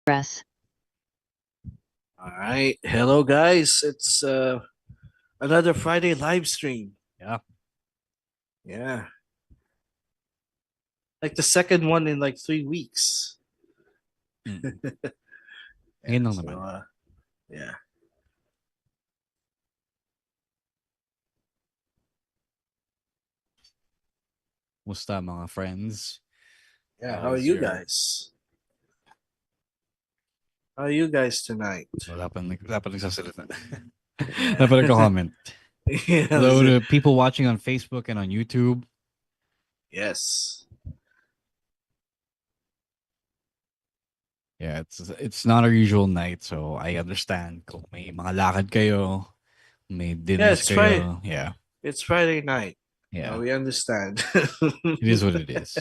Press. All right. Hello, guys. It's another Friday live stream. Yeah. Yeah. Like the second one in like 3 weeks. Mm. Yeah, Yun lang so, naman. yeah. Musta mga friends? Yeah. How How are is you your- guys? How are you guys tonight? Wala pa nagsasalita. Yeah. Wala pa nagko-comment. Yeah, Hello to people watching on Facebook and on YouTube. yes. Yeah, it's not our usual night, so I understand. Kung may mga lakad kayo, may dinners it's kayo. Friday. Yeah. It's Friday night. Yeah. We understand. It is what it is.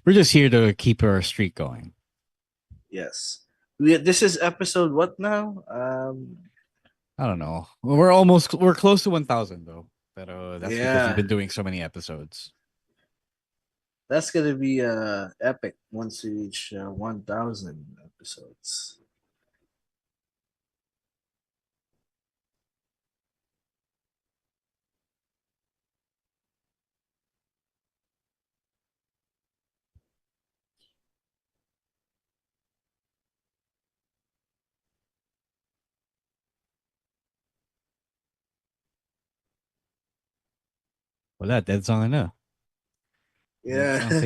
We're just here to keep our streak going. Yes. This is episode what now? I don't know. We're close to 1,000 though. Pero that's because Yeah. we've been doing so many episodes. That's gonna be epic once we reach 1,000 episodes. Wala, dead song na. Yeah. On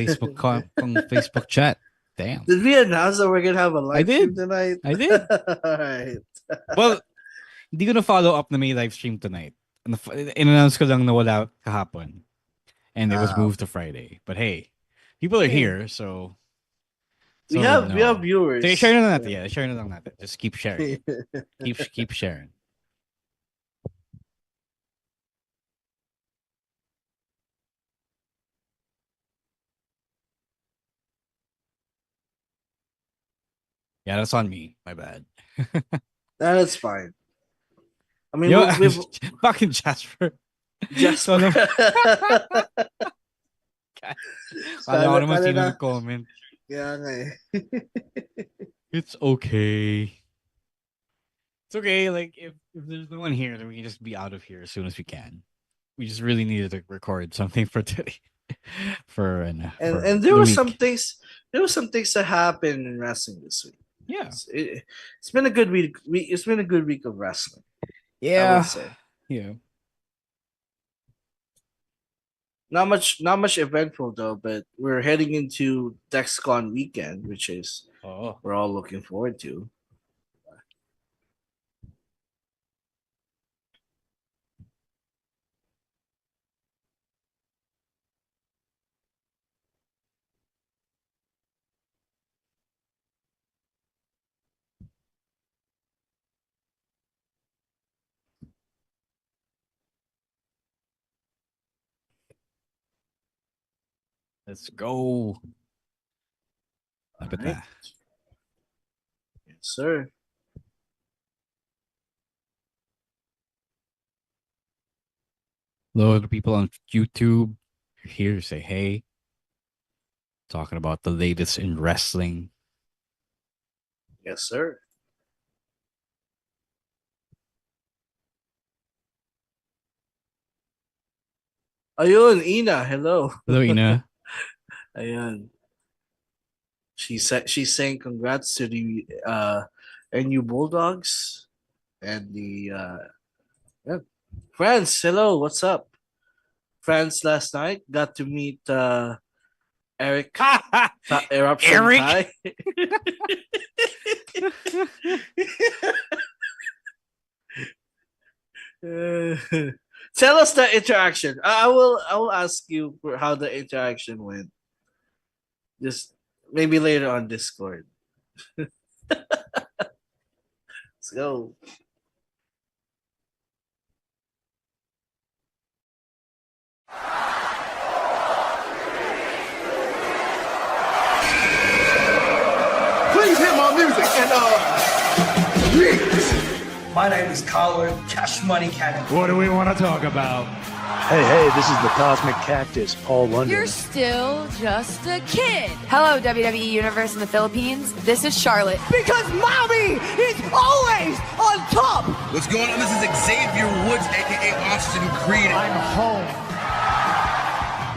Facebook chat. Damn. Did we announce that we're gonna have a live stream did. tonight? I did. All right. Well, hindi ko na follow up na may live stream tonight. In-announce ko lang na wala kahapon. And it was moved to Friday. But hey, people are here, so we have viewers. So share na lang natin. Yeah, share na lang natin. Just keep sharing. keep sharing. Yeah, that's on me. My bad. That's fine. I mean, Yo, we've fucking Jasper. Jasper. Kala ko naman sino nag-comment. Yeah, nga eh. It's okay. It's okay. Like if there's no one here, then we can just be out of here as soon as we can. We just really needed to record something for today. And there were some things. There were some things that happened in wrestling this week. Yeah, it's been a good week. It's been a good week of wrestling. Yeah. I would say. Yeah. Not much eventful though, but we're heading into DexCon weekend, which is we're all looking forward to. Let's go. Right. Yes, sir. Hello to people on YouTube. Here to say hey. Talking about the latest in wrestling. Yes, sir. Ayun, Ina. Hello. Hello, Ina. Ayan. She's saying congrats to the NU Bulldogs and the France. Hello, what's up? France last night got to meet Eric Eruption Eric? Kai. Tell us the interaction. I will ask you for how the interaction went. Just maybe later on Discord. Let's go. Please hit my music and My name is Collar Cash Money Cannon. What do we want to talk about? Hey, this is the Cosmic Cactus, Paul London. You're still just a kid. Hello, WWE Universe in the Philippines. This is Charlotte. Because mommy is always on top. What's going on? This is Xavier Woods, aka Austin Creed. I'm home.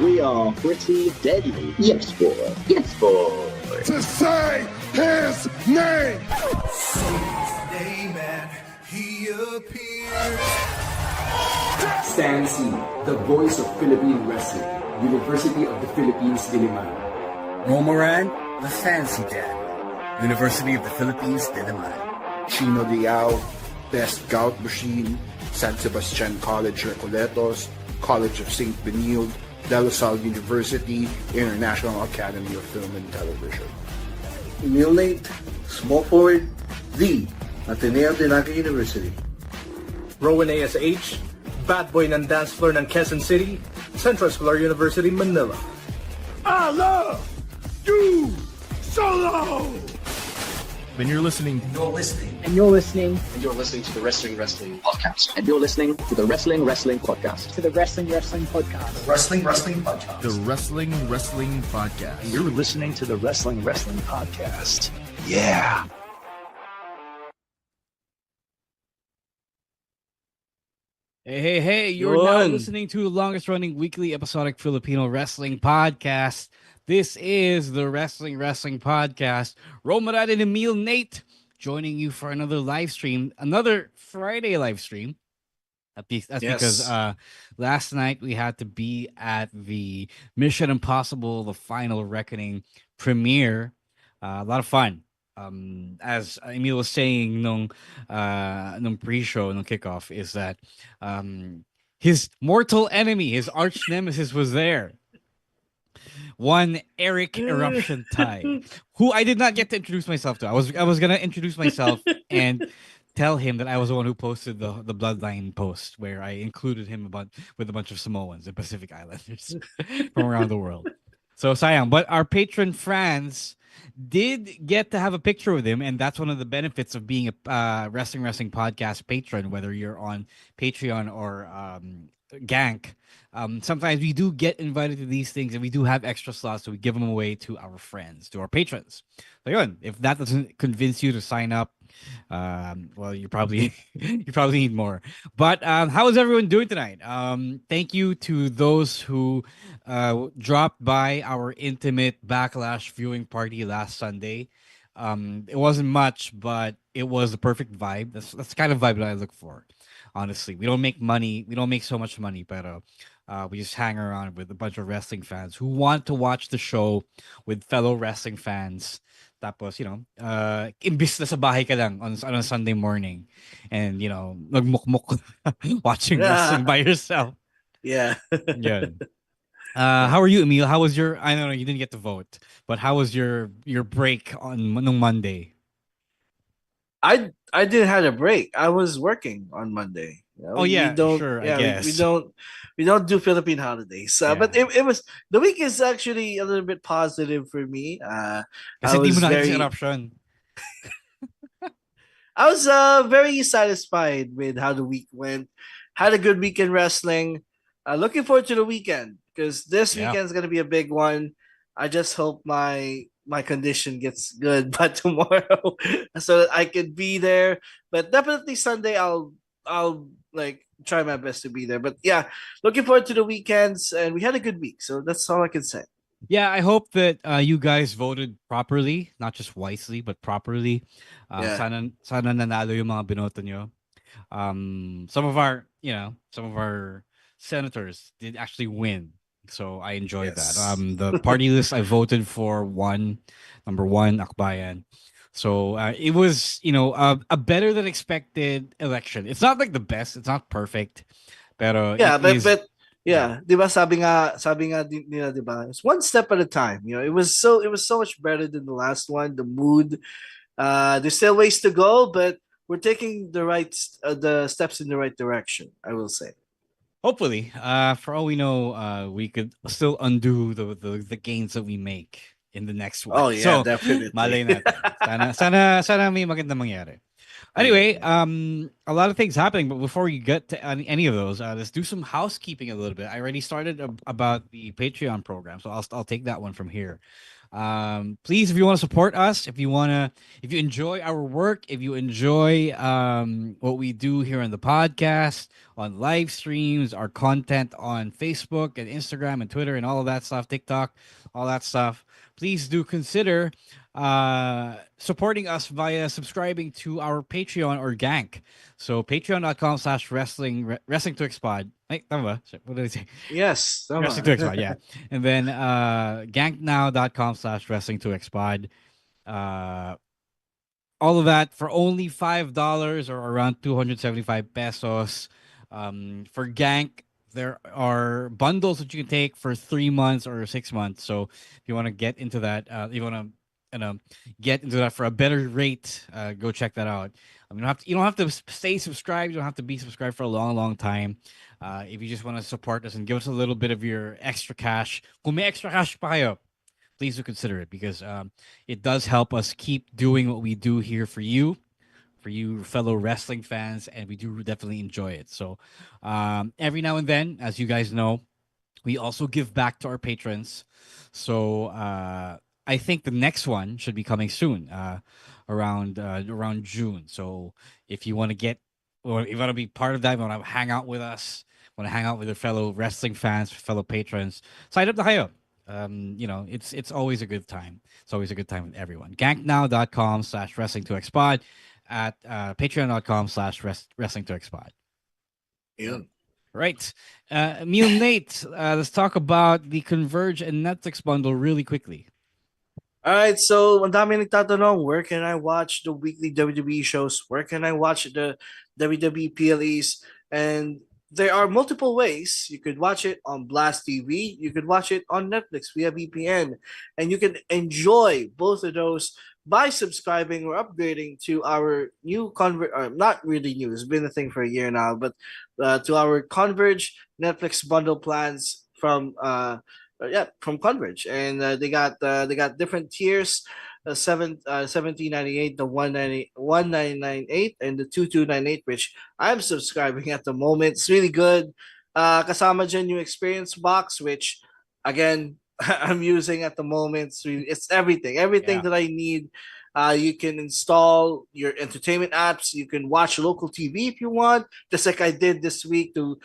We are pretty deadly. Yes, boy. Yes, boy. To say his name. Amen. He appears. Stan C, the voice of Philippine wrestling, University of the Philippines, Diliman. Romoran, the fancy dad, University of the Philippines, Dynamite. Chino Diao, Best Gout Machine, San Sebastian College Recoletos, College of St. Benilde, De La Salle University, International Academy of Film and Television. Emil Nate, small forward, the Ateneo de Naga University. Rowan ASH, Bad Boy ng Dance Floor ng Quezon City, Central Scholar University, Manila. I love you solo. Then you're listening. You're listening. And you're listening. And you're listening to the Wrestling Podcast. And you're listening to the Wrestling Podcast. To the Wrestling Podcast. The Wrestling Podcast. The Wrestling Podcast. You're listening to the Wrestling Podcast. Yeah. Hey, you're now listening to the longest running weekly episodic Filipino wrestling podcast. This is the Wrestling Podcast. Romarad and Emil Nate joining you for another live stream, another Friday live stream. That's because last night we had to be at the Mission Impossible, the Final Reckoning premiere. A lot of fun. As Emil was saying nung pre-show, nung kickoff, is that his mortal enemy, his arch nemesis was there. One Eric Eruption Tai, who I did not get to introduce myself to. I was gonna introduce myself and tell him that I was the one who posted the Bloodline post where I included him with a bunch of Samoans and Pacific Islanders from around the world. So sayang, but our patron fans did get to have a picture with him, and that's one of the benefits of being a wrestling podcast patron, whether you're on Patreon or Gank. Sometimes we do get invited to these things, and we do have extra slots, so we give them away to our friends, to our patrons. So yun, if that doesn't convince you to sign up, well, you probably need more. But how is everyone doing tonight? Thank you to those who dropped by our intimate Backlash viewing party last Sunday. It wasn't much, but it was the perfect vibe. That's the kind of vibe that I look for. Honestly, we don't make money. We don't make so much money, but we just hang around with a bunch of wrestling fans who want to watch the show with fellow wrestling fans. Tapos, imbis na sa bahay ka lang on a Sunday morning and, nagmukmuk watching wrestling by yourself. Yeah. Yeah. How are you, Emil? How was I don't know, you didn't get to vote, but how was your break on Monday? I didn't have a break. I was working on Monday. I guess. We don't do Philippine holidays. But it was, the week is actually a little bit positive for me. I was very satisfied with how the week went. Had a good weekend wrestling. Looking forward to the weekend because this weekend is going to be a big one. I just hope my condition gets good by tomorrow so that I can be there. But definitely Sunday I'll like try my best to be there. But yeah, looking forward to the weekends, and we had a good week. So that's all I can say. Yeah, I hope that you guys voted properly, not just wisely, but properly. Sana nanalo yung mga binoto nyo. Some of our senators did actually win. So I enjoyed that. The party list I voted for number one, Akbayan. So it was, a better than expected election. It's not like the best. It's not perfect. Pero diba sabi nga nila, diba? It's one step at a time. It was so much better than the last one. The mood, there's still ways to go, but we're taking the steps in the right direction, I will say. Hopefully, for all we know, we could still undo the gains that we make in the next one. Oh yeah, so, definitely. Malay natin. Sana may magandang mangyari. Anyway, a lot of things happening, but before we get to any of those, let's do some housekeeping a little bit. I already started about the Patreon program, so I'll take that one from here. Please, if you want to support us, if you enjoy our work, if you enjoy what we do here on the podcast, on live streams, our content on Facebook and Instagram and Twitter and all of that stuff, TikTok, all that stuff, please do consider supporting us via subscribing to our Patreon or Gank. So patreon.com/wrestling to expod. Hey, tama ba? What did I say? Yes, tama. Wrestling to expod, yeah. And then ganknow.com/wrestling to expod. All of that for only $5 or around 275 pesos. For Gank, there are bundles that you can take for 3 months or 6 months. So if you want to get into that, you want to get into that for a better rate, go check that out. You don't have to stay subscribed. You don't have to be subscribed for a long, long time. If you just want to support us and give us a little bit of your extra cash, kung may extra cash pa kayo, please do consider it, because it does help us keep doing what we do here for you fellow wrestling fans, and we do definitely enjoy it. So every now and then, as you guys know, we also give back to our patrons. So I think the next one should be coming soon, around June. So if you want to get, or if you want to be part of that, you want to hang out with us, want to hang out with your fellow wrestling fans, fellow patrons, sign up to kayo. It's always a good time. It's always a good time with everyone. Ganknow.com/wrestling to expod, at patreon.com/wrestling to expod. Yeah. Right. Emil Nate, let's talk about the Converge and Netflix bundle really quickly. All right, so ang dami nagtatanong, where can I watch the weekly WWE shows? Where can I watch the WWE PLEs? And there are multiple ways. You could watch it on Blast TV. You could watch it on Netflix via VPN. And you can enjoy both of those by subscribing or upgrading to our new not really new, it's been a thing for a year now, but to our Converge Netflix bundle plans from from Converge, and they got different tiers, 17.98, the 1998, and the 2298, which I'm subscribing at the moment. It's really good. Kasama dyan yung experience box, which again I'm using at the moment. It's everything that I need. You can install your entertainment apps. You can watch local TV if you want, just like I did this week to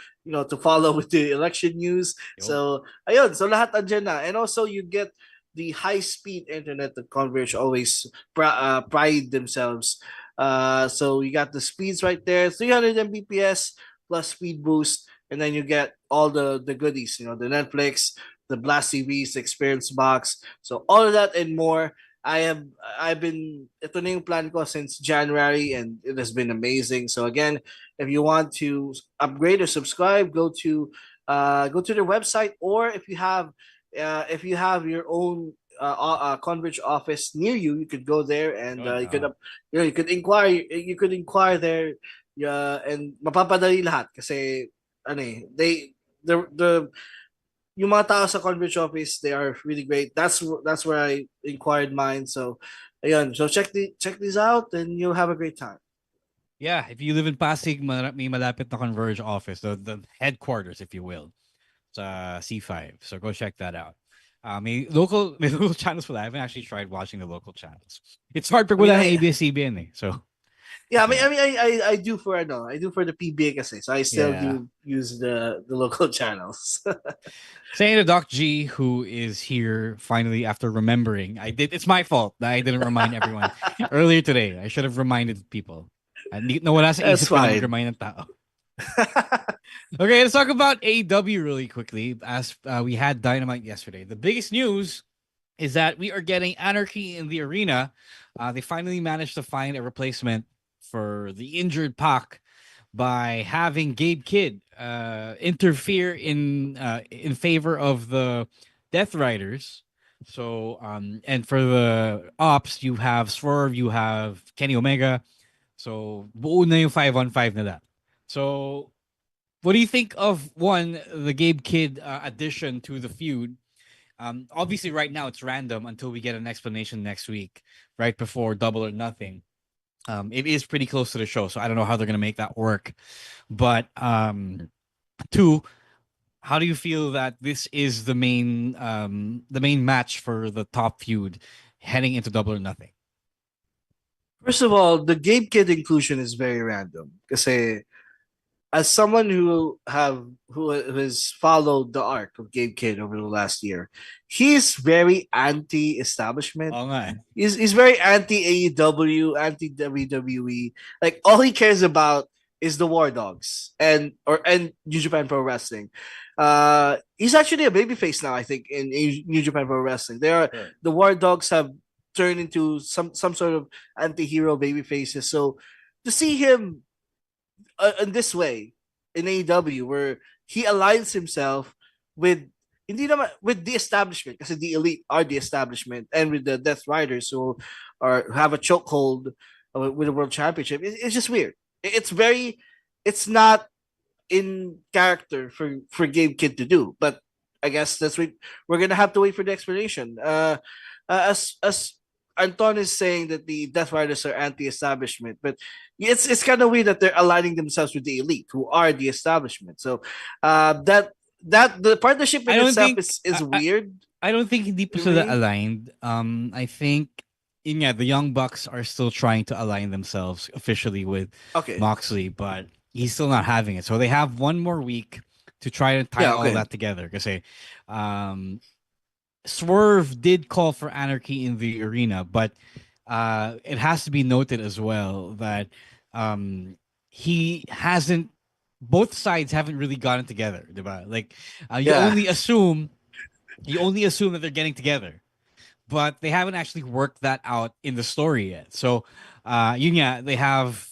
follow with the election news. Yep. So ayun, so lahat andyan na, and also you get the high-speed internet that Converge always pride themselves. So you got the speeds right there, 300 Mbps plus speed boost, and then you get all the goodies. The Netflix, the Blast TV's experience box. So all of that and more. I've been ito na yung plan ko since January, and it has been amazing. So again, if you want to upgrade or subscribe, go to their website, or if you have your own Converge office near you, you could go there and you could inquire there, and mapapadali lahat kasi the yung mga tao sa Converge office, they are really great. That's where I inquired mine. So, ayun. So check these out, and you'll have a great time. Yeah, if you live in Pasig, may malapit na Converge office, the headquarters, if you will. It's C5. So go check that out. May local channels for that. I haven't actually tried watching the local channels. It's hard pag wala ng ABS-CBN eh. So yeah, I do for the PBA kasi. So I still do use the local channels. Saying to Doc G, who is here finally after remembering. It's my fault that I didn't remind everyone earlier today. I should have reminded people. Nawala sa isip ko na mag-remind ng tao. Okay, let's talk about AEW really quickly, as we had Dynamite yesterday. The biggest news is that we are getting Anarchy in the arena. They finally managed to find a replacement for the injured Pac by having Gabe Kidd interfere in favor of the Death Riders. So and for the Ops, you have Swerve, you have Kenny Omega. So buo na yung 5-on-5 na that. So what do you think of the Gabe Kidd addition to the feud? Obviously right now it's random until we get an explanation next week, right before Double or Nothing. It is pretty close to the show, so I don't know how they're gonna make that work. But two, how do you feel that this is the main match for the top feud heading into Double or Nothing? First of all, the Gabe Kid inclusion is very random. Kasi as someone who has followed the arc of Gabe Kid over the last year, he's very anti-establishment. Oh, nga. He's very anti AEW, anti WWE. Like all he cares about is the War Dogs and New Japan Pro Wrestling. He's actually a babyface now, I think, in New Japan Pro Wrestling. The War Dogs have turned into some sort of anti-hero baby faces. So to see him in this way in AEW, where he aligns himself with hindi naman with the establishment, kasi the elite are the establishment, and with the Death Riders who have a chokehold with the World Championship. It's just weird. It's not in character for Gabe Kid to do, but I guess that's what we're gonna have to wait for the explanation. As Anton is saying that the Death Riders are anti-establishment, but it's kind of weird that they're aligning themselves with the elite, who are the establishment. So that the partnership in itself is weird. I don't think hindi pa sila aligned. I think the Young Bucks are still trying to align themselves officially with Moxley, but he's still not having it. So they have one more week to try to tie all that together. Because Swerve did call for Anarchy in the arena, but it has to be noted as well that he hasn't. Both sides haven't really gotten together, diba? Like you only assume that they're getting together, but they haven't actually worked that out in the story yet. So, they have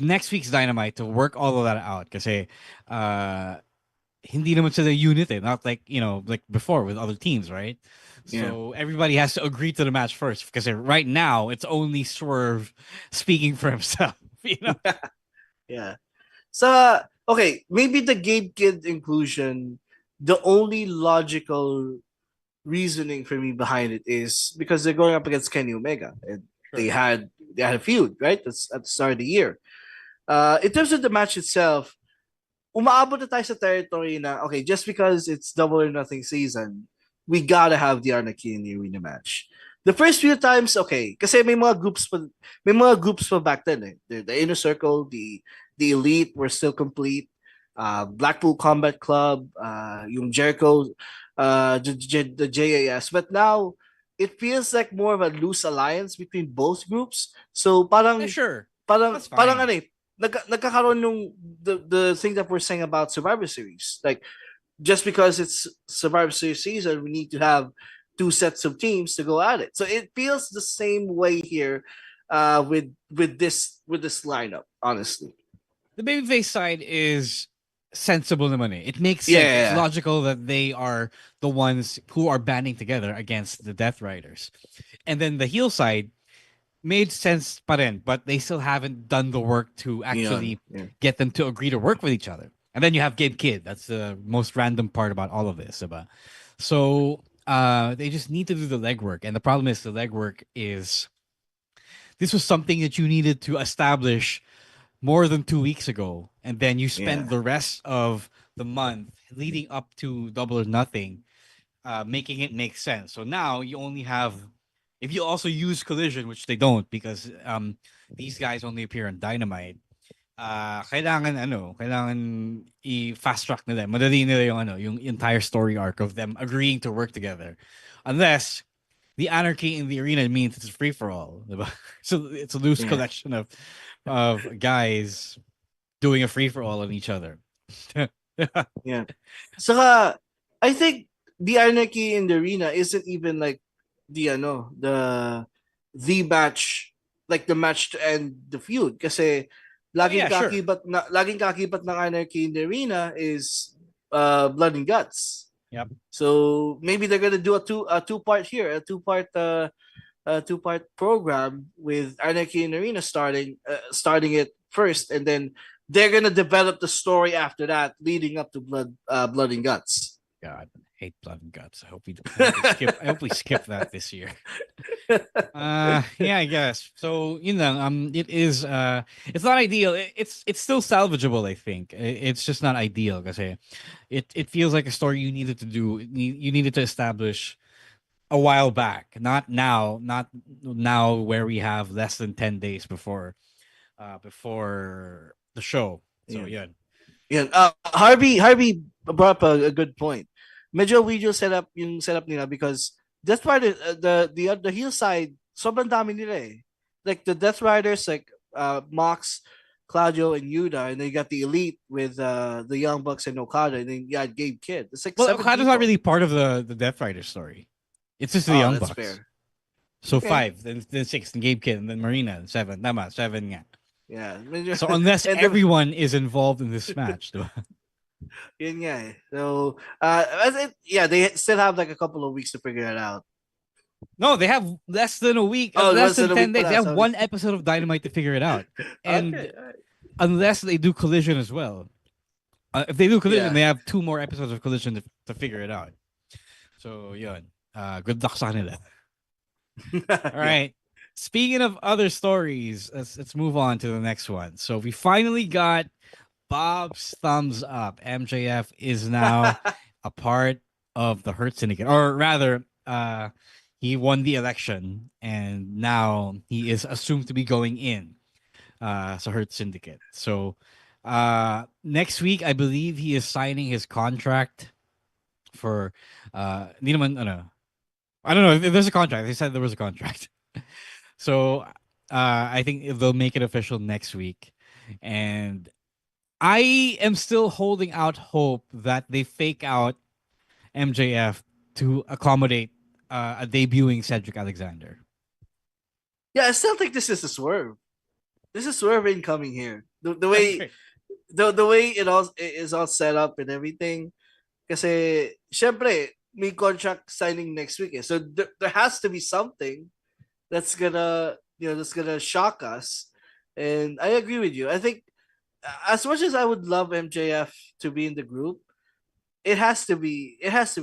next week's Dynamite to work all of that out. Kasi hindi naman sila unit not like like before with other teams, right? So everybody has to agree to the match first, because right now it's only Swerve speaking for himself. Yeah. So okay, maybe the Gabe Kid inclusion, the only logical reasoning for me behind it is because they're going up against Kenny Omega, and they had a feud, right? That's at the start of the year. In terms of the match itself, umaabot na tayo sa territory na, okay, just because it's Double or Nothing season, we gotta have the Anarchy in the arena match. The first few times, okay, kasi may mga groups pa back then. Eh. The Inner Circle, the Elite were still complete. Blackpool Combat Club, yung Jericho, the JAS. But now, it feels like more of a loose alliance between both groups. So parang parang ano eh, nagkakaroon yung the thing that we're saying about Survivor Series. Like, just because it's Survivor Series season, we need to have two sets of teams to go at it. So it feels the same way here with this lineup, honestly. The babyface side is sensible naman eh. It makes sense. Yeah. It's logical that they are the ones who are banding together against the Death Riders. And then the heel side made sense pa rin, but they still haven't done the work to actually get them to agree to work with each other. And then you have Gabe Kid. That's the most random part about all of this. Diba? So they just need to do the legwork. And the problem is the legwork is this was something that you needed to establish more than 2 weeks ago. And then you spend the rest of the month leading up to Double or Nothing making it make sense. So now you only have, if you also use Collision, which they don't because these guys only appear on Dynamite, kailangan i-fast track nila. Madali nila yung entire story arc of them agreeing to work together. Unless the Anarchy in the arena means it's free for all. So it's a loose collection of guys doing a free for all on each other. Yeah. So I think the Anarchy in the arena isn't even like the match, like the match to end the feud, kasi laging kakibat ng Anarchy in the arena is Blood and Guts. Yep. So maybe they're gonna do a two-part here, a two-part program with Anarchy in the arena starting it first, and then they're gonna develop the story after that, leading up to Blood and Guts. God. hate Blood and Guts. I hope we skip that this year. Yeah, I guess. So, it is it's not ideal. It's still salvageable, I think. It's just not ideal because it feels like a story you needed to do. You needed to establish a while back, not now where we have less than 10 days before the show. So, yeah. Yeah, Harvey brought up a good point. Medyo video setup yung setup nila because Death Rider the heel side sobrang dami nila eh. Like the Death Riders like Mox, Claudio and Yuda, and then you got the Elite with the Young Bucks and Okada, and then you got Gabe Kidd. It's like Okada's not really part of the Death Rider story. It's just the Young Bucks. Fair. So 5, then 6, and Gabe Kidd, and then Marina, and 7. Tama, 7 nga. Yeah. So unless everyone is involved in this match, diba? Yun nga eh. So, they still have like a couple of weeks to figure it out. No, they have less than a week. Less than 10 days. They have one episode of Dynamite to figure it out. And unless they do Collision as well. If they do Collision, they have 2 more episodes of Collision to figure it out. So, yun. Good luck sa kanila. All right. Speaking of other stories, let's move on to the next one. So we finally got Bob's thumbs up. MJF is now a part of the Hurt Syndicate, or rather, he won the election, and now he is assumed to be going in. So Hurt Syndicate. So next week, I believe he is signing his contract for. I don't know if there's a contract. They said there was a contract. So I think they'll make it official next week. And I am still holding out hope that they fake out MJF to accommodate a debuting Cedric Alexander. Yeah, I still think this is a swerve. This is Swerve incoming here. The way the way it all is all set up and everything. Kasi syempre may contract signing next week. So there has to be something that's gonna shock us. And I agree with you. I think as much as I would love MJF to be in the group, it has to be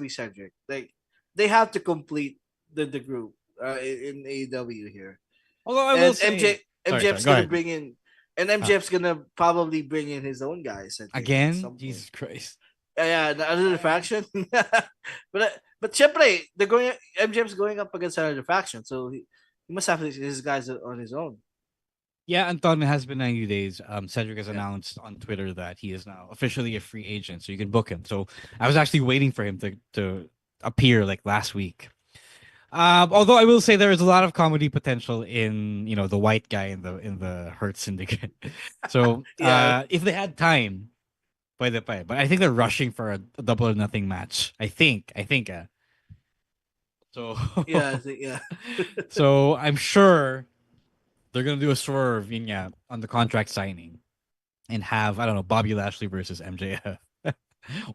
Cedric. Like they have to complete the group in AEW here. Although I will say, MJF's gonna bring in, and MJF's gonna probably bring in his own guys again. Jesus Christ! Yeah, another faction. but syempre, MJF's going up against another faction, so he must have his guys on his own. Yeah, Anton, it has been 90 days. Cedric has announced on Twitter that he is now officially a free agent, so you can book him. So I was actually waiting for him to appear like last week. Although I will say there is a lot of comedy potential in the white guy in the Hurt Syndicate. So if they had time, but I think they're rushing for a double or nothing match. I think. So yeah. So I'm sure they're gonna do a swerve on the contract signing and have, I don't know, Bobby Lashley versus MJF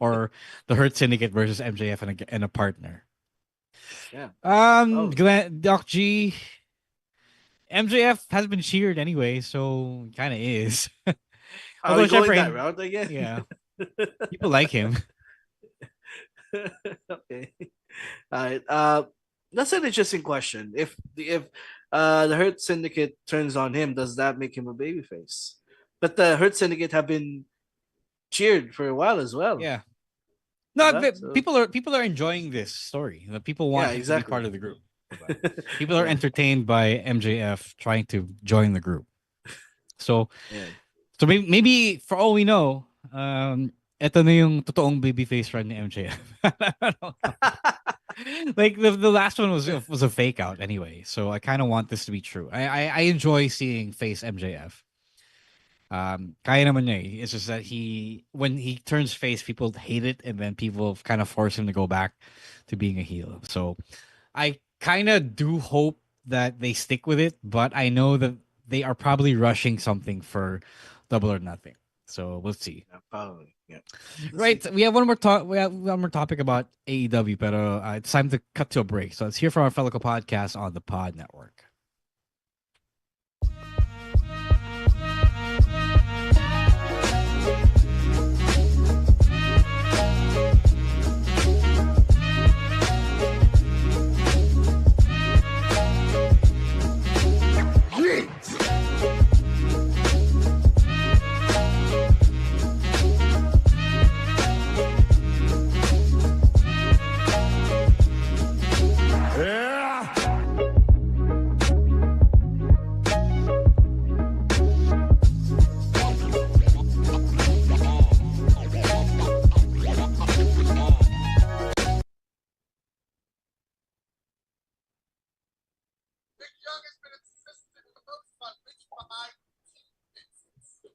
or the Hurt Syndicate versus MJF and a partner. Yeah. Doc G, MJF has been cheered anyway, so kind of is. Are we going that route again? Yeah. People like him. Okay. All right. That's an interesting question. If the Hurt Syndicate turns on him, does that make him a babyface? But the Hurt Syndicate have been cheered for a while as well. Yeah. No, people are enjoying this story. People want him to be part of the group. People are entertained by MJF trying to join the group. So maybe for all we know, eto na yung totoong babyface run ni MJF. Like the last one was a fake out anyway. So I kind of want this to be true. I enjoy seeing face MJF. Kaya naman niya eh. It's just that when he turns face, people hate it, and then people kind of force him to go back to being a heel. So I kind of do hope that they stick with it, but I know that they are probably rushing something for Double or Nothing. So we'll see. Yeah, probably. Yeah. Right. We have one more topic about AEW, but it's time to cut to a break. So let's hear from our fellow podcast on the Pod Network.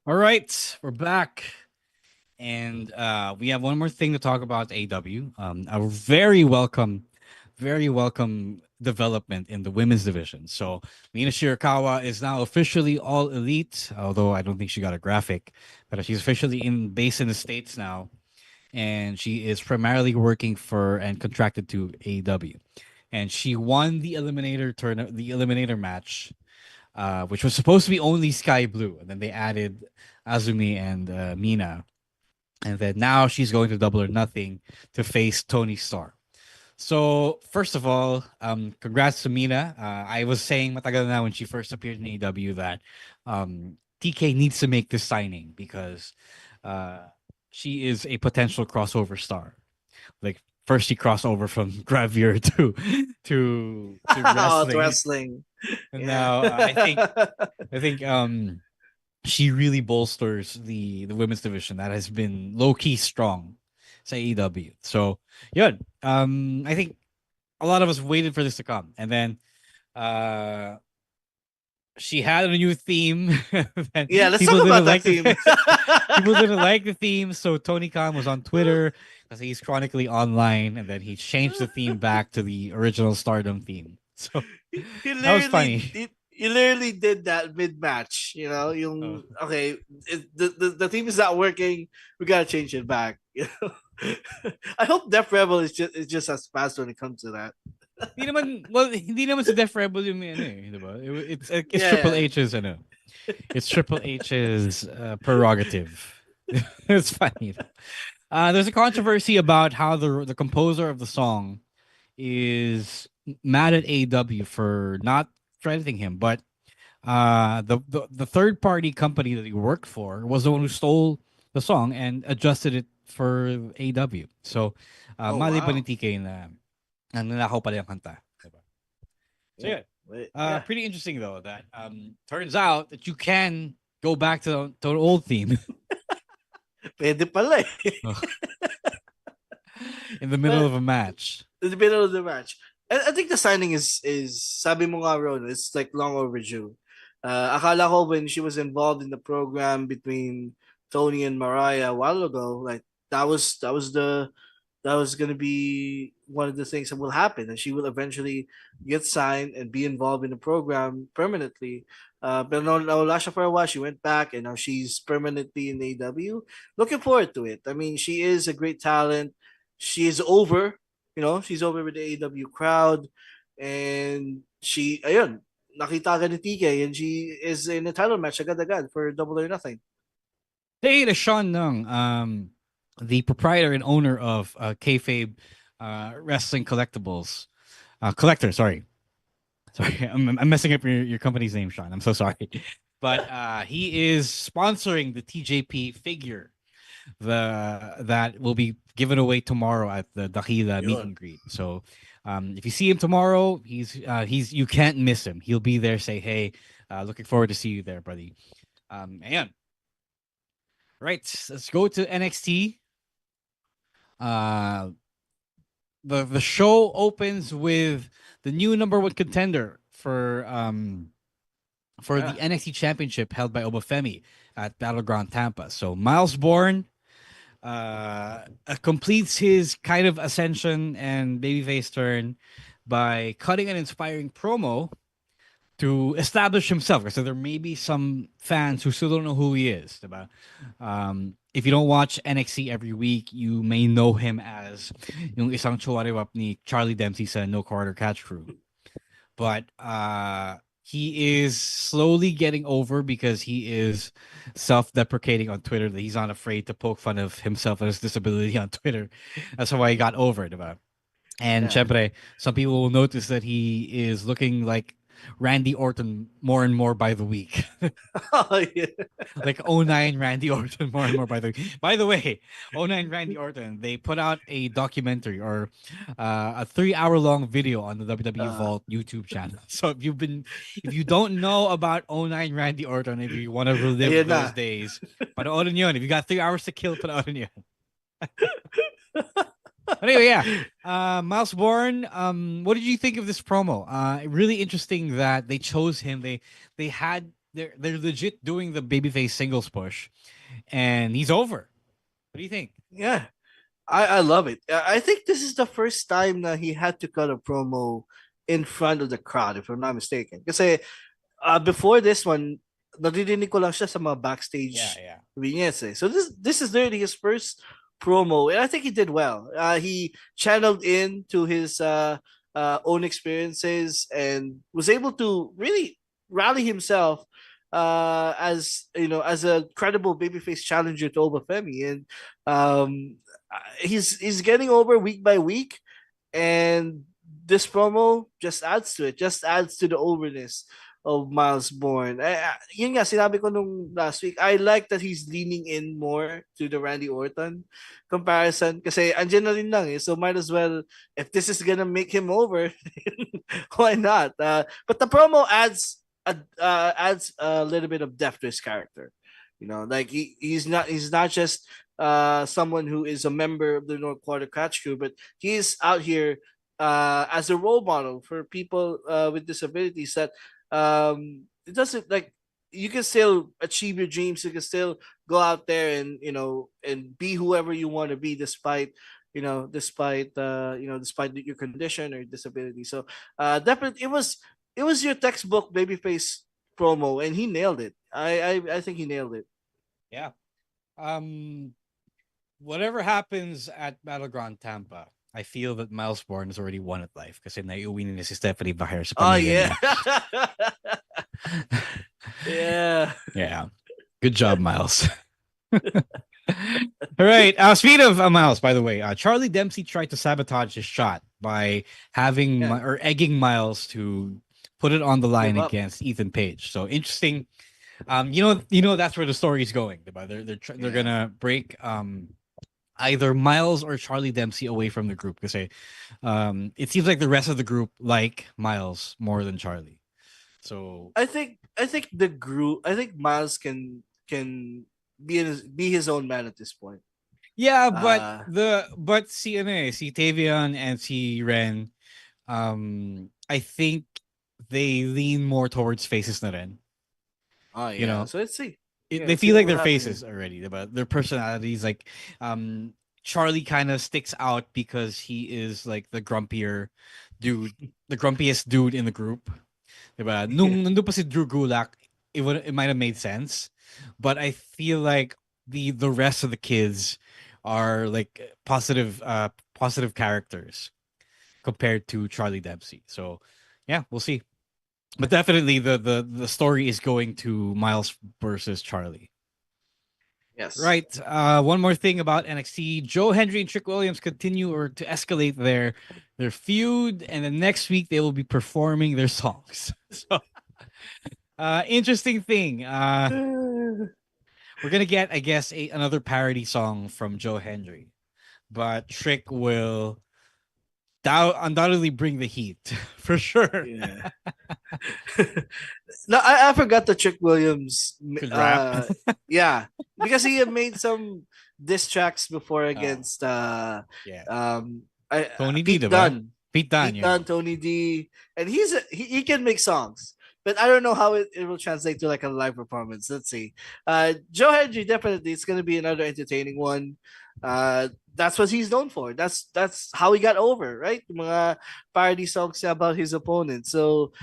All right, we're back. And we have one more thing to talk about AW. A very welcome development in the women's division. So Mina Shirakawa is now officially all elite, although I don't think she got a graphic, but she's officially based in the States now. And she is primarily working for and contracted to AEW. And she won the eliminator match, which was supposed to be only Sky Blue, and then they added Azumi and Mina, and then now she's going to Double or Nothing to face Tony Starr. So first of all, congrats to Mina. I was saying matagal na when she first appeared in AEW that TK needs to make this signing because she is a potential crossover star. Like first she crossed over from Gravure to wrestling. To wrestling. And Yeah. now I think she really bolsters the women's division that has been low key strong sa AEW. So yeah, I think a lot of us waited for this to come, and then she had a new theme. Yeah, let's talk about that theme. People didn't like the theme, so Tony Khan was on Twitter because he's chronically online, and then he changed the theme back to the original Stardom theme. So that was funny. He literally did that mid-match, you know. Okay, the theme is not working. We gotta change it back. You know? I hope Def Rebel is just as fast when it comes to that. Hindi naman si Def Rebel yung ano eh, diba? It's Triple H's ano. It's Triple H's prerogative. It's funny. There's a controversy about how the composer of the song is mad at AEW for not crediting him, but the third party company that he worked for was the one who stole the song and adjusted it for AEW. So mali pa ni TK na nanakaw pala yung kanta. Diba? So yeah. Pretty interesting though that turns out that you can go back to an old theme. Pwede pala eh. In the middle of a match. In the middle of the match. I think the signing is sabi mo nga, Ron, it's like long overdue. Akala ko when she was involved in the program between Tony and Mariah a while ago, like that was gonna be one of the things that will happen, and she will eventually get signed and be involved in the program permanently. But no, Lasha for a while, she went back, and now she's permanently in AEW. Looking forward to it. I mean, she is a great talent. She is over, she's over with the AEW crowd, and nakita ka ni TK, and she is in a title match agad-agad for Double or Nothing. Hey, to Sean Nung, the proprietor and owner of Kayfabe Wrestling Collectibles. Collector, sorry. I'm messing up your company's name, Sean. I'm so sorry. But he is sponsoring the TJP figure that will be given away tomorrow at the Dakhila meet and greet. So if you see him tomorrow, he's you can't miss him. He'll be there. Say hey, looking forward to see you there, buddy. And right, let's go to NXT. The show opens with the new number one contender for the NXT Championship held by Obafemi at Battleground Tampa. So Miles Bourne completes his kind of ascension and babyface turn by cutting an inspiring promo to establish himself. So there may be some fans who still don't know who he is. If you don't watch NXT every week, you may know him as yung isang chuwariwap ni Charlie Dempsey sa No Quarter Catch Crew. But he is slowly getting over because he is self-deprecating on Twitter that he's not afraid to poke fun of himself and his disability on Twitter. That's why he got over it. And syempre, some people will notice that he is looking like Randy Orton more and more by the week. Oh, yeah. Like 09 Randy Orton more and more by the week. By the way, 09 Randy Orton, they put out a documentary or a 3-hour-long video on the WWE Vault YouTube channel. So if you don't know about 09 Randy Orton, if you want to relive those days, panoorin yun. If you got 3 hours to kill, panoorin yun. But anyway, yeah. Miles Bourne, what did you think of this promo? Really interesting that they chose him. They had they're legit doing the babyface singles push, and he's over. What do you think? Yeah, I love it. I think this is the first time that he had to cut a promo in front of the crowd, if I'm not mistaken. Kasi before this one, naririnig ko lang siya sa mga backstage vignettes. So this is literally his first promo, and I think he did well. He channeled into his own experiences and was able to really rally himself as as a credible babyface challenger to Obafemi, and he's getting over week by week, and this promo just adds to it, just adds to the overness of Miles Bourne. Yun nga, sinabi ko nung last week, I like that he's leaning in more to the Randy Orton comparison kasi andyan na rin lang eh. So might as well, if this is gonna make him over, why not? But the promo adds a little bit of depth to his character. Like he's not just someone who is a member of the North Quarter Catch Crew, but he's out here as a role model for people with disabilities that it doesn't like you can still achieve your dreams. You can still go out there and and be whoever you want to be despite despite your condition or disability. So definitely it was your textbook babyface promo, and he nailed it. I think he nailed it. Yeah. Whatever happens at Battleground Tampa, I feel that Miles Bourne has already won at life kasi naiuwi na si Stephanie Bajer sa Oh pamilya yeah. niya. Yeah. Yeah. Good job, Miles. All right. Speaking of Miles, by the way, Charlie Dempsey tried to sabotage his shot by having or egging Miles to put it on the line against Ethan Page. So interesting. You know that's where the story is going. They're gonna break either Miles or Charlie Dempsey away from the group because it seems like the rest of the group like Miles more than Charlie. So I think the group. I think Miles can be his own man at this point. Yeah, but see Tavion and see Ren, I think they lean more towards faces na rin. Oh yeah. So let's see. They feel like their faces already, but their personalities, like Charlie kind of sticks out because he is like the grumpiest dude in the group. Diba? Nandun pa si Drew Gulak, it might have made sense, but I feel like the rest of the kids are like positive characters compared to Charlie Dempsey. So yeah, we'll see. But definitely the story is going to Miles versus Charlie. Yes. Right. One more thing about NXT. Joe Hendry and Trick Williams continue to escalate their feud, and the next week they will be performing their songs. So interesting thing. We're gonna get, I guess, another parody song from Joe Hendry. But Trick will undoubtedly bring the heat for sure. Yeah. No, I forgot the Trick Williams. Yeah, because he had made some diss tracks before against Tony D, Pete Dunne. Pete Dunne, Tony D, and he can make songs, but I don't know how it will translate to like a live performance. Let's see. Joe Hendry, definitely it's gonna be another entertaining one. That's what he's known for. That's how he got over, right? Mga parody songs about his opponent. So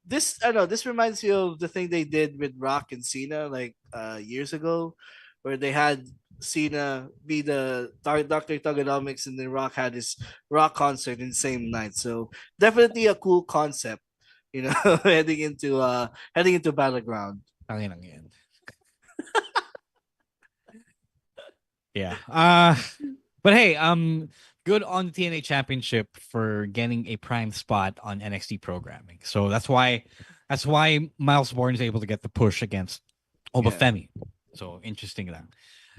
this reminds me of the thing they did with Rock and Cena like years ago, where they had Cena be the Dr. Thugonomics and then Rock had his rock concert in the same night. So definitely a cool concept, heading into Battleground. Yeah. But hey, good on the TNA Championship for getting a prime spot on NXT programming. So that's why Miles Bourne is able to get the push against Obafemi. Yeah. So interesting that.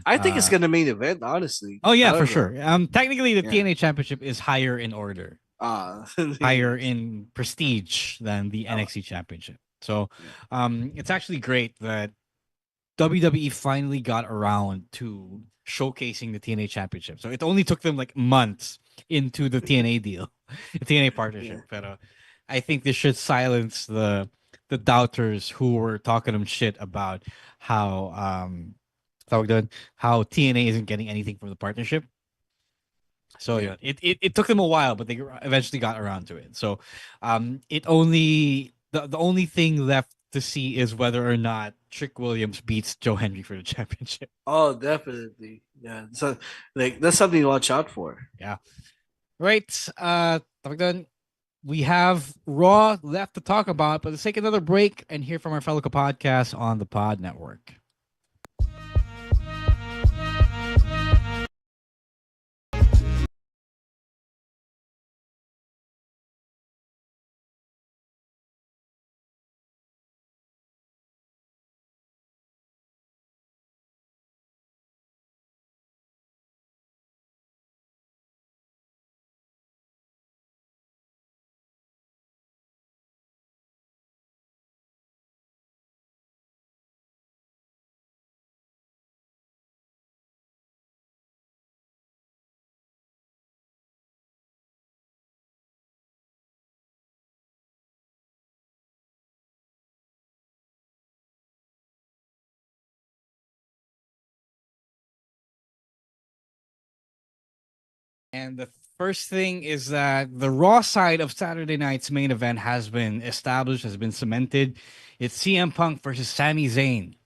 I think it's gonna main event, honestly. Oh yeah, for sure. Technically the TNA Championship is higher in order. Higher in prestige than the NXT Championship. So it's actually great that WWE finally got around to showcasing the TNA Championship. So it only took them like months into the TNA deal, the TNA partnership. But I think this should silence the the doubters who were talking them shit about how how TNA isn't getting anything from the partnership. So yeah, it took them a while, but they eventually got around to it. So it only the only thing left to see is whether or not Trick Williams beats Joe Henry for the championship. Oh, definitely. Yeah. So like that's something to watch out for. Yeah. Right. Tawag doon, we have Raw left to talk about, but let's take another break and hear from our fellow podcasts on the Pod Network. And the first thing is that the Raw side of Saturday night's main event has been established, has been cemented. It's CM Punk versus Sami Zayn,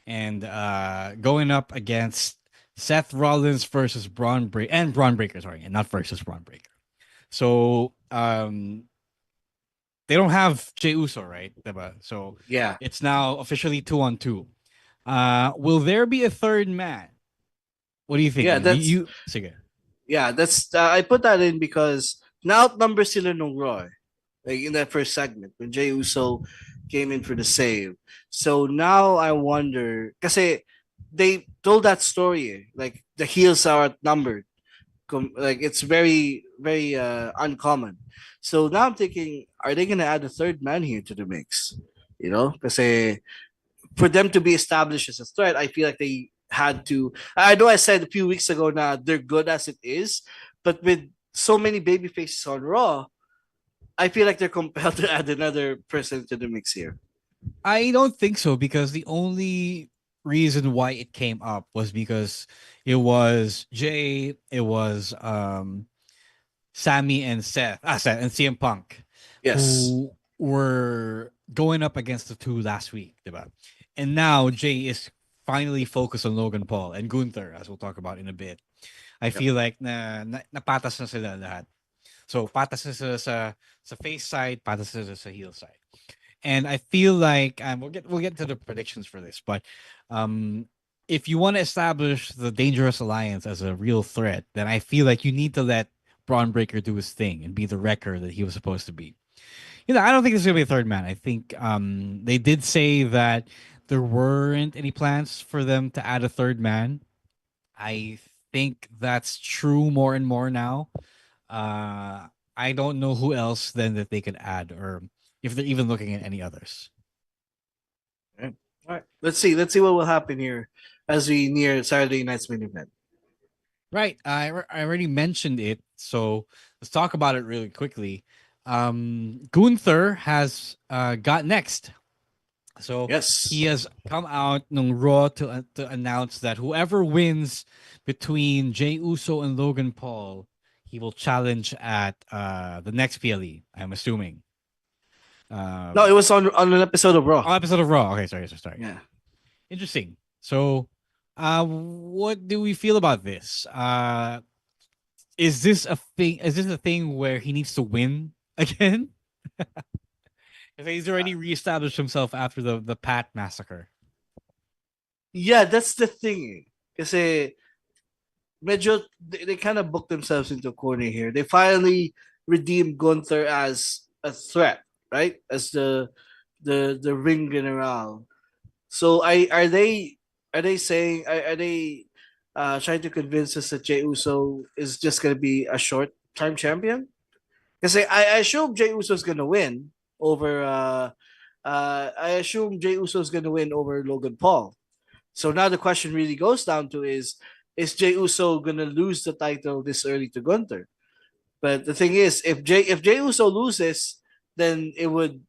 and going up against Seth Rollins versus Braun Breaker, sorry, and not versus Braun Breaker. So they don't have Jey Uso, right? So yeah, it's now officially 2-on-2. Will there be a third man? What do you think? Yeah, that's sige. Yeah, that's I put that in because na outnumber sila nung Raw. Like in that first segment when Jey Uso came in for the save. So now I wonder kasi they told that story like the heels are outnumbered. Like it's very uncommon. So now I'm thinking, are they gonna add a third man here to the mix? You know, because for them to be established as a threat, I feel like they had to. I know I said a few weeks ago now they're good as it is, but with so many baby faces on Raw, I feel like they're compelled to add another person to the mix here. I don't think so because the only reason why it came up was because it was Jay, it was Sammy and Seth and CM Punk, Yes, who were going up against the two last week, diba? And now Jay is finally focused on Logan Paul and Gunther, as we'll talk about in a bit. I feel like napatas na sila lahat. So patas na sila sa face side, patas na sila sa heel side. And I feel like we'll get to the predictions for this, but if you want to establish the Dangerous Alliance as a real threat, then I feel like you need to let Braun Breaker do his thing and be the wrecker that he was supposed to be. I don't think there's gonna be a third man. I think they did say that there weren't any plans for them to add a third man. I think that's true more and more now. I don't know who else then that they could add, or if they're even looking at any others. All right. Let's see. Let's see what will happen here as we near Saturday night's main event. Right. I already mentioned it, so let's talk about it really quickly. Gunther has got next. So yes, he has come out on Raw to announce that whoever wins between Jey Uso and Logan Paul, he will challenge at the next PLE, I'm assuming. No, it was on an episode of Raw. On episode of Raw. Okay, sorry. Yeah. Interesting. So, what do we feel about this? Is this a thing? Is this a thing where he needs to win again? He's already reestablished himself after the Pat massacre. Yeah, that's the thing. Because medyo they kind of booked themselves into a corner here. They finally redeemed Gunther as a threat, right? As the ring general. So are they saying are they trying to convince us that Jey Uso is just gonna be a short time champion? Because I assume Jey Uso is gonna win over I assume Jey Uso is gonna win over Logan Paul. So now the question really goes down to is Jey Uso gonna lose the title this early to Gunther? But the thing is, if Jey Uso loses, then it would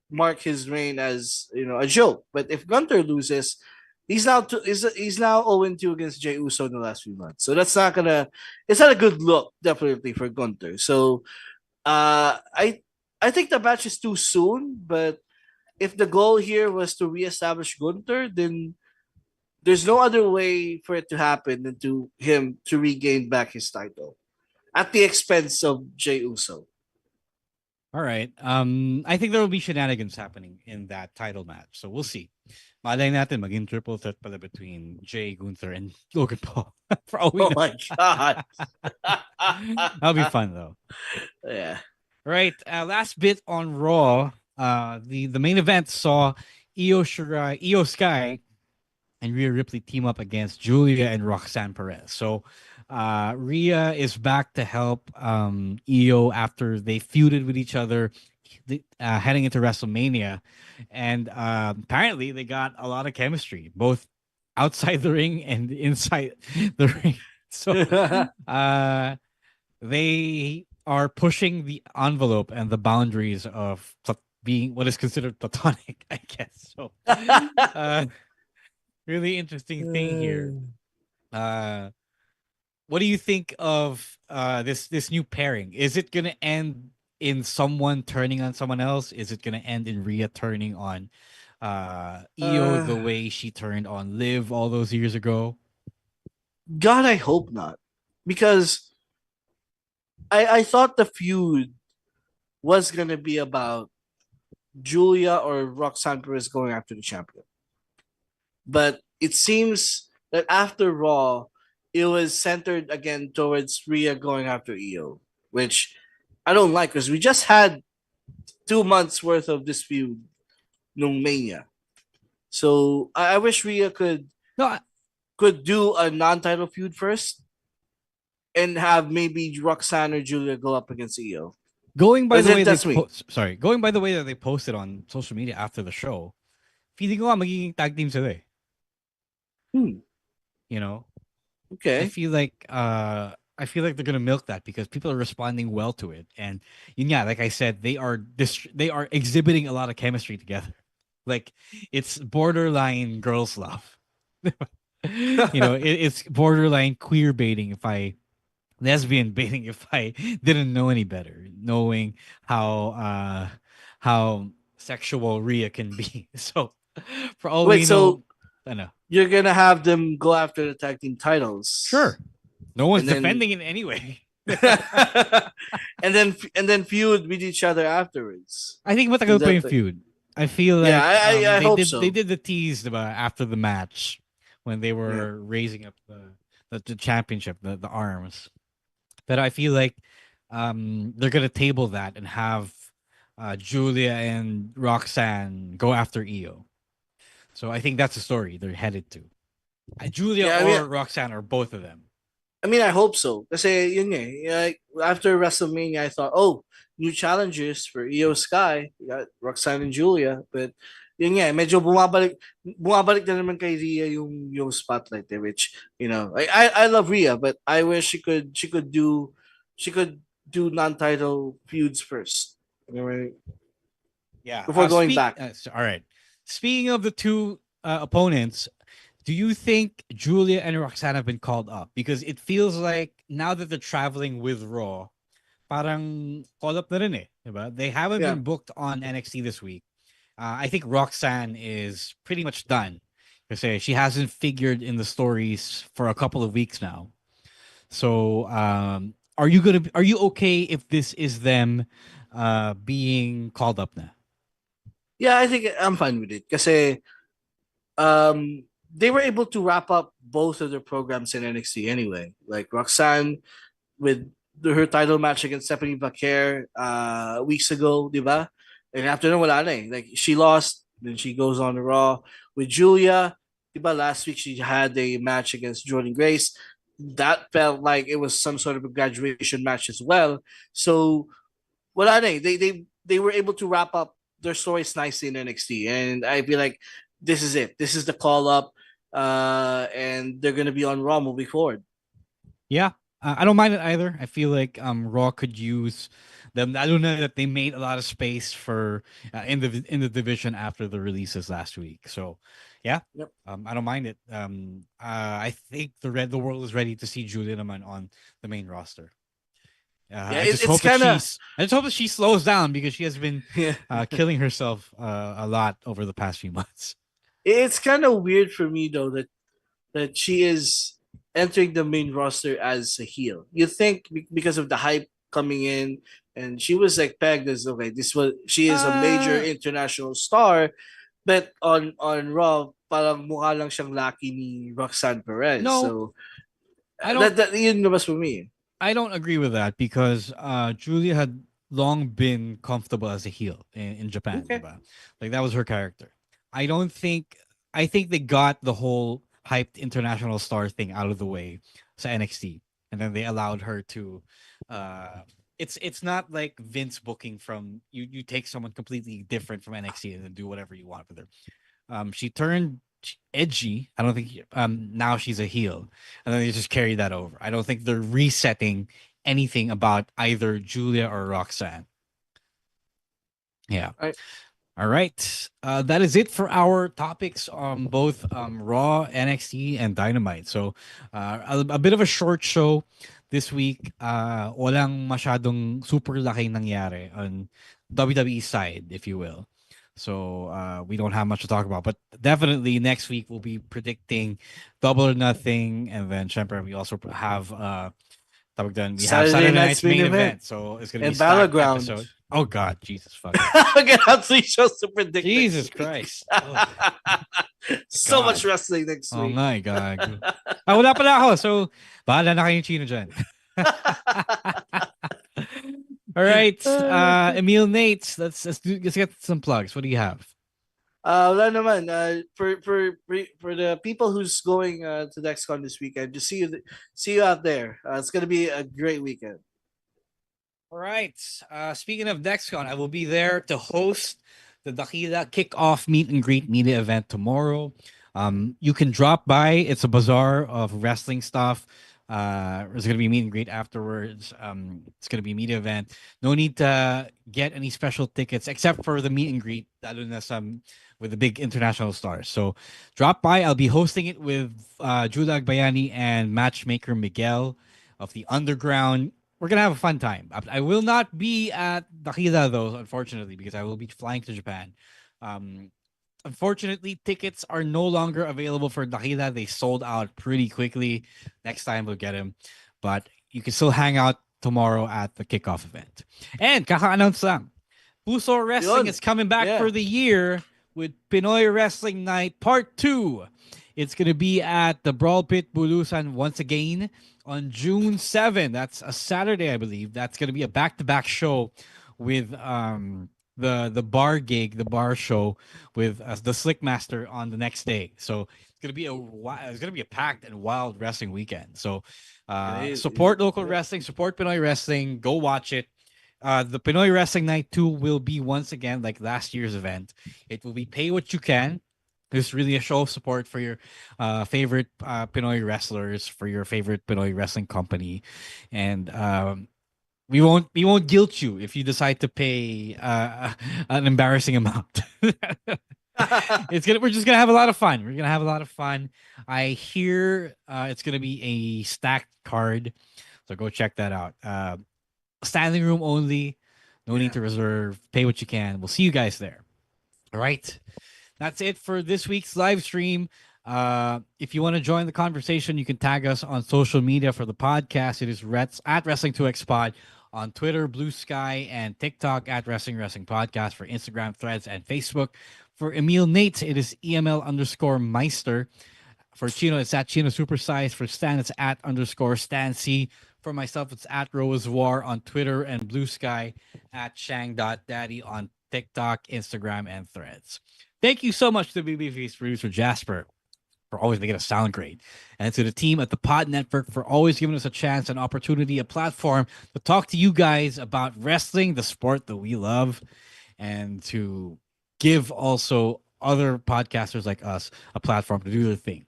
mark his reign as a joke. But if Gunter loses, he's now 0-2 against Jey Uso in the last few months. So that's not gonna it's not a good look definitely for Gunter. So I think the match is too soon, but if the goal here was to reestablish Gunter, then there's no other way for it to happen than to him to regain back his title at the expense of Jey Uso. All right. I think there will be shenanigans happening in that title match. So we'll see. Malay natin maging triple threat pala between Jay, Gunther, and Logan Paul. For all we know. My God. That'll be fun though. Yeah. Right. Last bit on Raw. The main event saw Io Sky and Rhea Ripley team up against Julia and Roxanne Perez. So Rhea is back to help Io after they feuded with each other heading into WrestleMania. And apparently they got a lot of chemistry, both outside the ring and inside the ring. So they are pushing the envelope and the boundaries of being what is considered platonic, I guess. So really interesting thing here. What do you think of this new pairing? Is it gonna end in someone turning on someone else? Is it gonna end in Rhea turning on Io the way she turned on Liv all those years ago? God, I hope not. Because I thought the feud was gonna be about Julia or Roxanne Perez going after the champion. But it seems that after Raw, it was centered again towards Rhea going after Io, which I don't like because we just had 2 months worth of this feud nung Mania. So I wish Rhea could do a non-title feud first and have maybe Roxanne or Julia go up against Io. Going by the way going by the way that they posted on social media after the show, feeling ko magiging tag team sila eh. You know? Okay. I feel like they're gonna milk that because people are responding well to it, and yeah, like I said, they are exhibiting a lot of chemistry together. Like it's borderline girls love. It's borderline queer baiting lesbian baiting if I didn't know any better, knowing how sexual Rhea can be. So for all we know, I know. You're gonna have them go after the tag team titles. Sure. No one's defending it anyway. and then feud with each other afterwards. I think matagal pa yung feud. I feel like I hope so. They did the tease about after the match when they were raising up the championship, the arms. But I feel like they're gonna table that and have Julia and Roxanne go after Io. So I think that's the story they're headed to. Julia or Roxanne or both of them. I mean, I hope so. Kasi yun like after WrestleMania, I thought, new challenges for Io Sky. We got Roxanne and Julia. But yun medyo bumabalik na naman kay Rhea yung spotlight there, which, I love Rhea, but I wish she could do non-title feuds first. Yeah. Before going back. All right. Speaking of the two opponents, do you think Julia and Roxanne have been called up? Because it feels like now that they're traveling with Raw, parang call up na rin eh. Diba? They haven't been booked on NXT this week. I think Roxanne is pretty much done. Because she hasn't figured in the stories for a couple of weeks now. So are you okay if this is them being called up now? Yeah, I think I'm fine with it. Kasi they were able to wrap up both of their programs in NXT anyway. Like Roxanne with her title match against Stephanie Vaquer weeks ago, diba? And after that, wala na eh. Like she lost, then she goes on to Raw. With Julia, diba, last week she had a match against Jordan Grace. That felt like it was some sort of a graduation match as well. So wala na eh. They were able to wrap up their stories nicely in NXT, and I feel like this is it. This is the call up, and they're gonna be on Raw moving forward. Yeah, I don't mind it either. I feel like Raw could use lalo na that they made a lot of space for in the division after the releases last week. So, yeah, I don't mind it. I think the world is ready to see Julia naman on the main roster. Yeah, I just hope that she slows down because she has been killing herself a lot over the past few months. It's kind of weird for me though that she is entering the main roster as a heel. You think because of the hype coming in, and she was like pegged as okay, she is a major international star, but on Raw, parang mukha lang siyang laki ni Roxanne Perez. No, so I don't. That yun lumabas for me. I don't agree with that because Julia had long been comfortable as a heel in Japan. Okay. Diba? Like that was her character. I think they got the whole hyped international star thing out of the way sa NXT, and then they allowed her to. It's not like Vince booking from you take someone completely different from NXT and then do whatever you want with her. She turned edgy. I don't think now she's a heel, and then they just carry that over. I don't think they're resetting anything about either Julia or Roxanne. Yeah. All right. That is it for our topics on both Raw, NXT, and Dynamite. So a bit of a short show this week. Walang masyadong super laki nangyari on WWE side, if you will. So we don't have much to talk about. But definitely next week we'll be predicting Double or Nothing. And then, syempre, we also have Saturday night's main event. So it's going to be a stacked episode. Oh, God. Jesus fucking. We're going to have 3 shows to predict. Jesus Christ. Oh. So much wrestling next week. Oh, my God. Wala pala ako. So, bahala na kayong Chino dyan. All right, Emil Nates, let's get some plugs. What do you have? Wala naman. For the people who's going to DexCon this weekend, just see you out there. It's gonna be a great weekend. All right. Speaking of DexCon, I will be there to host the Dakila Kickoff Meet and Greet Media event tomorrow. You can drop by. It's a bazaar of wrestling stuff. There's going to be a meet and greet afterwards. It's going to be a media event. No need to get any special tickets except for the meet and greet with the big international stars. So drop by. I'll be hosting it with Judah Agbayani and matchmaker Miguel of the Underground. We're going to have a fun time. I will not be at Dakila, though, unfortunately, because I will be flying to Japan. Unfortunately, tickets are no longer available for Dakila. They sold out pretty quickly. Next time we'll get them. But you can still hang out tomorrow at the kickoff event. And kaka-announce lang, Puso Wrestling is coming back for the year with Pinoy Wrestling Night Part 2. It's going to be at the Brawl Pit Bulusan once again on June 7. That's a Saturday, I believe. That's going to be a back-to-back show with the bar gig, the bar show with the Slick Master on the next day. So it's gonna be a packed and wild wrestling weekend. So support local wrestling, support Pinoy wrestling. Go watch it. The Pinoy Wrestling Night 2 will be once again like last year's event. It will be pay what you can. It's really a show of support for your favorite Pinoy wrestlers, for your favorite Pinoy wrestling company, and we won't guilt you if you decide to pay an embarrassing amount. We're just gonna have a lot of fun. We're gonna have a lot of fun. I hear it's gonna be a stacked card, so go check that out. Standing room only. No need to reserve. Pay what you can. We'll see you guys there. All right. That's it for this week's live stream. If you want to join the conversation, you can tag us on social media for the podcast. It is at Wrestling2XPod on Twitter, Blue Sky, and TikTok at Wrestling Podcast for Instagram, Threads, and Facebook. For Emil Nate, it is EML_Meister. For Chino, it's at Chino Supersize. For Stan, it's at _Stan C. For myself, it's at Rosewoir on Twitter and Blue Sky, at Shang.Daddy on TikTok, Instagram, and Threads. Thank you so much to BBV's producer Jasper for always making us sound great, and to the team at the Pod Network for always giving us a chance, an opportunity, a platform to talk to you guys about wrestling, the sport that we love, and to give also other podcasters like us a platform to do their thing.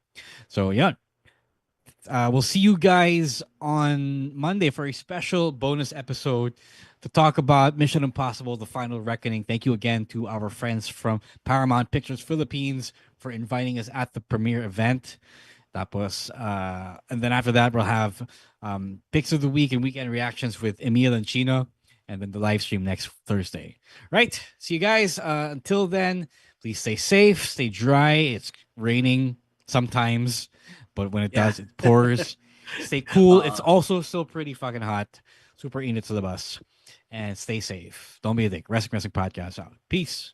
So yeah, We'll see you guys on Monday for a special bonus episode to talk about Mission Impossible: The Final Reckoning. Thank you again to our friends from Paramount Pictures Philippines for inviting us at the premiere event. Tapos, and then after that, we'll have picks of the week and weekend reactions with Emil and Chino, and then the live stream next Thursday. Right. See you guys. Until then, please stay safe, stay dry. It's raining sometimes, but when it does, it pours. Stay cool. It's also still pretty fucking hot. Super init to the bus. And stay safe. Don't be a dick. Wrestling Podcast out. Peace.